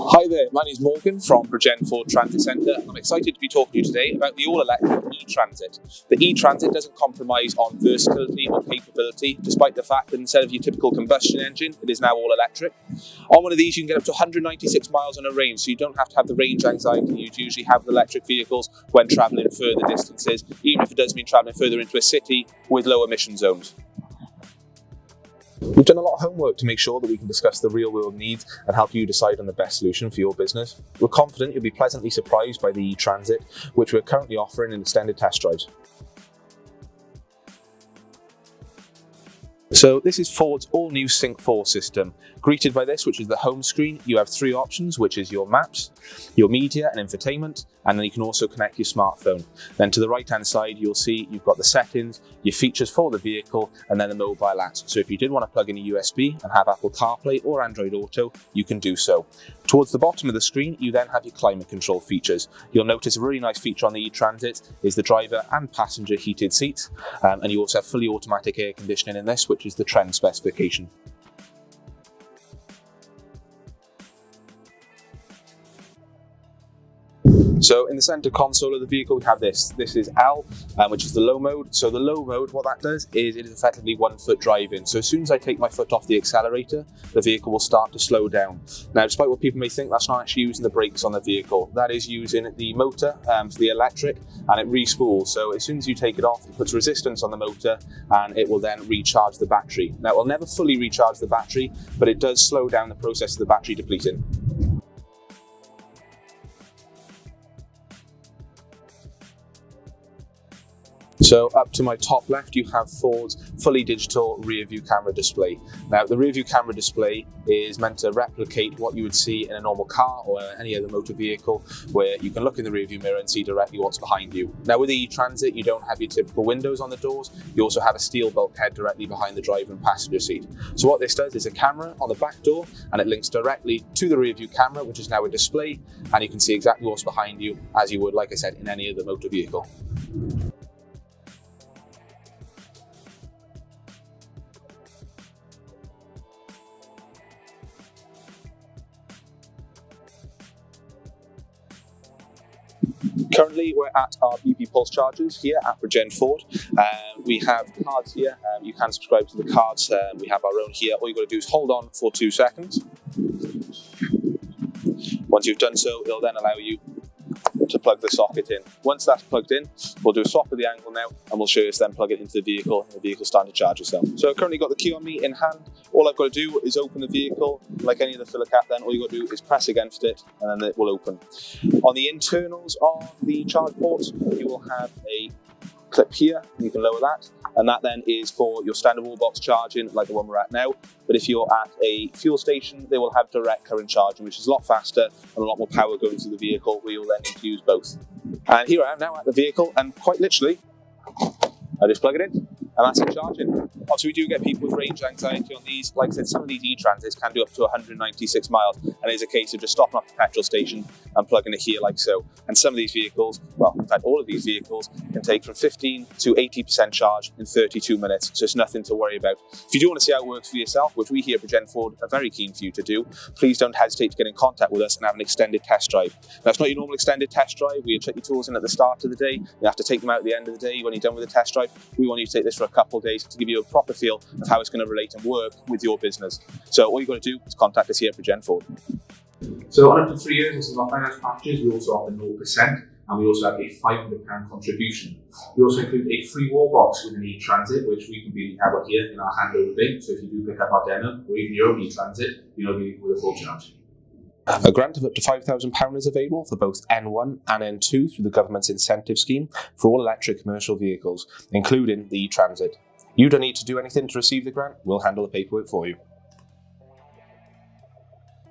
Hi there, my name is Morgan from Bridgend Ford Transit Centre. I'm excited to be talking to you today about the all-electric e-Transit. The e-Transit doesn't compromise on versatility or capability, despite the fact that instead of your typical combustion engine, it is now all-electric. On one of these, you can get up to 196 miles on a range, so you don't have to have the range anxiety you'd usually have with electric vehicles when travelling further distances, even if it does mean travelling further into a city with low emission zones. We've done a lot of homework to make sure that we can discuss the real-world needs and help you decide on the best solution for your business. We're confident you'll be pleasantly surprised by the e-Transit, which we're currently offering in extended test drives. So this is Ford's all-new Sync 4 system. Greeted by this, which is the home screen, you have three options, which is your maps, your media and infotainment, and then you can also connect your smartphone. Then to the right-hand side, you'll see you've got the settings, your features for the vehicle, and then the mobile apps. So if you did want to plug in a USB and have Apple CarPlay or Android Auto, you can do so. Towards the bottom of the screen, you then have your climate control features. You'll notice a really nice feature on the e-Transit is the driver and passenger heated seats, and you also have fully automatic air conditioning in this, which is the trend specification. So in the center console of the vehicle, we have this. This is L, which is the low mode. So the low mode, what that does is it is effectively 1 foot driving. So as soon as I take my foot off the accelerator, the vehicle will start to slow down. Now, despite what people may think, that's not actually using the brakes on the vehicle. That is using the motor for the electric, and it respools. So as soon as you take it off, it puts resistance on the motor, and it will then recharge the battery. Now, it will never fully recharge the battery, but it does slow down the process of the battery depleting. So up to my top left, you have Ford's fully digital rear view camera display. Now, the rear view camera display is meant to replicate what you would see in a normal car or any other motor vehicle, where you can look in the rear view mirror and see directly what's behind you. Now, with the e-Transit, you don't have your typical windows on the doors. You also have a steel bulkhead directly behind the driver and passenger seat. So what this does is a camera on the back door, and it links directly to the rear view camera, which is now a display, and you can see exactly what's behind you, as you would, like I said, in any other motor vehicle. Currently, we're at our BP Pulse chargers here at Bridgend Ford. We have cards here. You can subscribe to the cards. We have our own here. All you've got to do is hold on for 2 seconds. Once you've done so, it'll then allow you to plug the socket in. Once that's plugged in, we'll do a swap of the angle now, and we'll show you to then plug it into the vehicle, and the vehicle starting to charge itself. So I've currently got the key on me in hand. All I've got to do is open the vehicle. Like any other filler cap, then all you've got to do is press against it, and then it will open. On the internals of the charge ports, you will have a clip here. You can lower that, and that then is for your standard wallbox charging, like the one we're at now. But if you're at a fuel station, they will have direct current charging, which is a lot faster and a lot more power going through the vehicle, where you'll then need to use both. And here I am now at the vehicle, and quite literally, I just plug it in, and that's it charging. Obviously, we do get people with range anxiety on these. Like I said, some of these e-Transits can do up to 196 miles, and it's a case of just stopping off the petrol station and plugging it here like so. And some of these vehicles, well, in fact, all of these vehicles can take from 15 to 80% charge in 32 minutes, so it's nothing to worry about. If you do want to see how it works for yourself, which we here at Bridgend Ford are very keen for you to do, please don't hesitate to get in contact with us and have an extended test drive. Now, it's not your normal extended test drive where you check your tools in at the start of the day. You have to take them out at the end of the day when you're done with the test drive. We want you to take this for a couple of days to give you a proper feel of how it's going to relate and work with your business. So all you've got to do is contact us here at Bridgend Ford. So on up to 3 years, in some of our finance packages, we also offer 0%, and we also have a £500 contribution. We also include a free wall box with an e-Transit, which we completely cover here in our handover bay. So if you do pick up our demo, or even your own e-Transit, you'll be with a full charge. A grant of up to £5,000 is available for both N1 and N2 through the government's incentive scheme for all electric commercial vehicles, including the e-Transit. You don't need to do anything to receive the grant. We'll handle the paperwork for you.